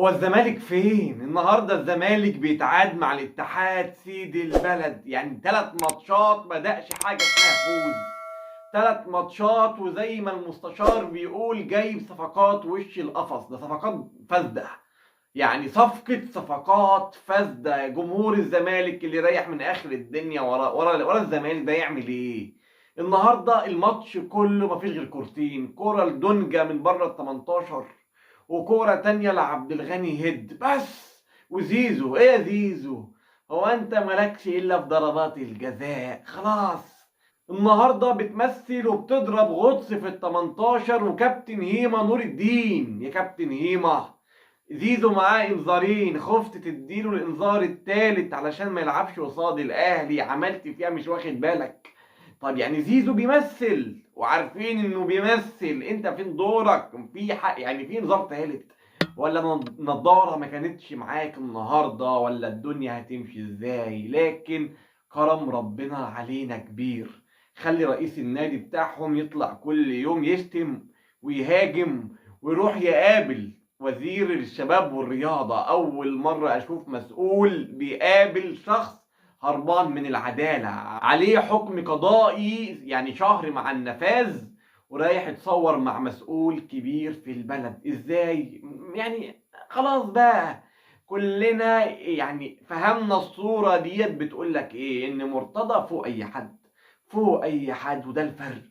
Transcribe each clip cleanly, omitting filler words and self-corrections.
هو الزمالك فين؟ النهارده الزمالك بيتعاد مع الاتحاد سيد البلد، يعني 3 ماتشات ما دقش حاجه اسمها فوز. 3 ماتشات وزي ما المستشار بيقول جايب صفقات وش القفص، ده صفقات فاسده. يعني صفقات فاسده. جمهور الزمالك اللي رايح من اخر الدنيا ورا الزمالك ده يعمل ايه؟ النهارده الماتش كله مفيش غير كورتين، كوره لدونجا من بره ال 18 وكوره تانية لعبد الغني هيد بس. وزيزو ايه يا زيزو؟ هو انت مالكش الا في ضربات الجزاء خلاص. النهارده بتمثل وبتضرب غطس في ال 18 وكابتن هيما نور الدين. يا كابتن هيما، زيزو معاه انذارين، خفت تديله الانذار التالت علشان ما يلعبش قصاد الاهلي، عملت فيها مش واخد بالك. طب يعني زيزو بيمثل وعارفين انه بيمثل، انت فين دورك؟ في حق يعني في انذار تالت؟ ولا نضاره ما كانتش معاك النهارده؟ ولا الدنيا هتمشي ازاي؟ لكن كرم ربنا علينا كبير. خلي رئيس النادي بتاعهم يطلع كل يوم يشتم ويهاجم ويروح يقابل وزير الشباب والرياضة. أول مرة أشوف مسؤول بيقابل شخص هربان من العدالة، عليه حكم قضائي يعني شهر مع النفاذ، ورايح يتصور مع مسؤول كبير في البلد. ازاي يعني؟ خلاص بقى كلنا يعني فهمنا الصورة ديت بتقول لك ايه، ان مرتضى فوق اي حد، فوق اي حد. وده الفرق،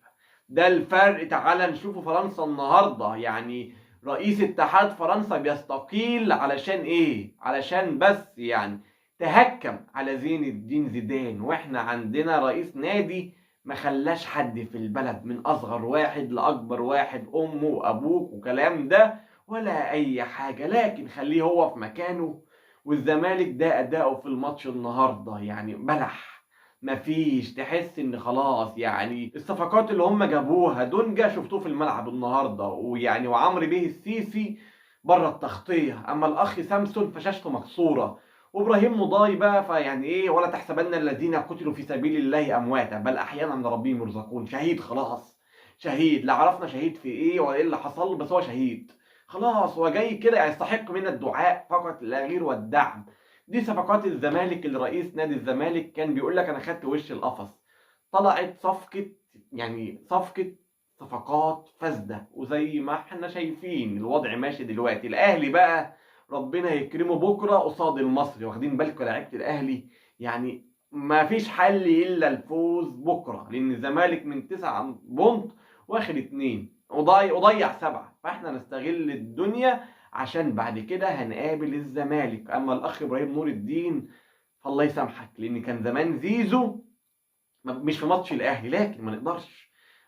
ده الفرق. تعال نشوفوا فرنسا النهاردة، يعني رئيس اتحاد فرنسا بيستقيل علشان ايه؟ علشان بس يعني تهكم على زين الدين زيدان. واحنا عندنا رئيس نادي ما خلاش حد في البلد من اصغر واحد لاكبر واحد، امه وابوك وكلام ده ولا اي حاجة، لكن خليه هو في مكانه. والزمالك ده اداؤه في الماتش النهاردة يعني بلح. مفيش، تحس ان خلاص يعني الصفقات اللي هم جابوها، دونجا شفتوه في الملعب النهارده ويعني وعمرو بيه السيسي بره التغطيه، اما الاخ سامسون فشاشته مكسوره. وابراهيم مضاي بقى فيعني ايه، ولا تحسبن الذين قتلوا في سبيل الله امواتا بل احيانا عند ربهم يرزقون. شهيد خلاص، شهيد. لا عرفنا شهيد في ايه ولا ايه اللي حصل، بس هو شهيد خلاص. هو جاي كده يستحق منا الدعاء فقط لا غير والدعم. دي صفقات الزمالك اللي رئيس نادي الزمالك كان بيقول لك انا خدت وش القفص. طلعت صفقة، يعني صفقات فاسدة. وزي ما احنا شايفين الوضع ماشي دلوقتي. الاهلي بقى ربنا يكرمه بكرة قصاد المصري. واخدين بالكم لعيبة الاهلي؟ يعني ما فيش حل الا الفوز بكرة، لان الزمالك من 9 بونت واخد 2 وضيع 7. فاحنا نستغل الدنيا عشان بعد كده هنقابل الزمالك. اما الاخ ابراهيم نور الدين فالله يسامحك، لان كان زمان زيزو مش في ماتش الاهلي، لكن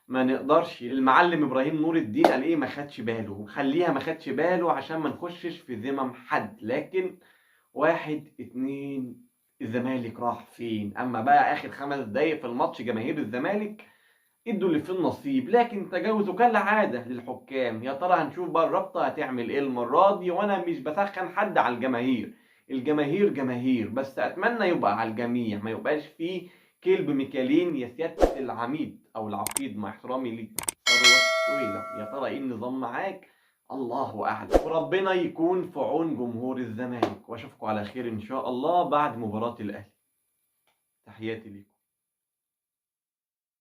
ما نقدرش المعلم ابراهيم نور الدين قال ايه، ما خدش باله. خليها ما خدش باله عشان ما نخشش في ذمم حد. لكن 1-2 الزمالك راح فين؟ اما بقى اخر 5 دقايق في الماتش جماهير الزمالك ادوا اللي في النصيب، لكن تجاوزوا كالعاده للحكام. يا ترى هنشوف بقى الرابطه هتعمل ايه المره دي؟ وانا مش بسخن حد على الجماهير، الجماهير جماهير، بس اتمنى يبقى على الجميع، ما يبقاش فيه كلب ميكالين يا سياده العميد او العقيد مع احترامي ليك ثروت سويلة. يا ترى ايه النظام معاك؟ الله اعلم. وربنا يكون في عون جمهور الزمالك، واشوفكم على خير ان شاء الله بعد مباراه الاهلي. تحياتي ليكم.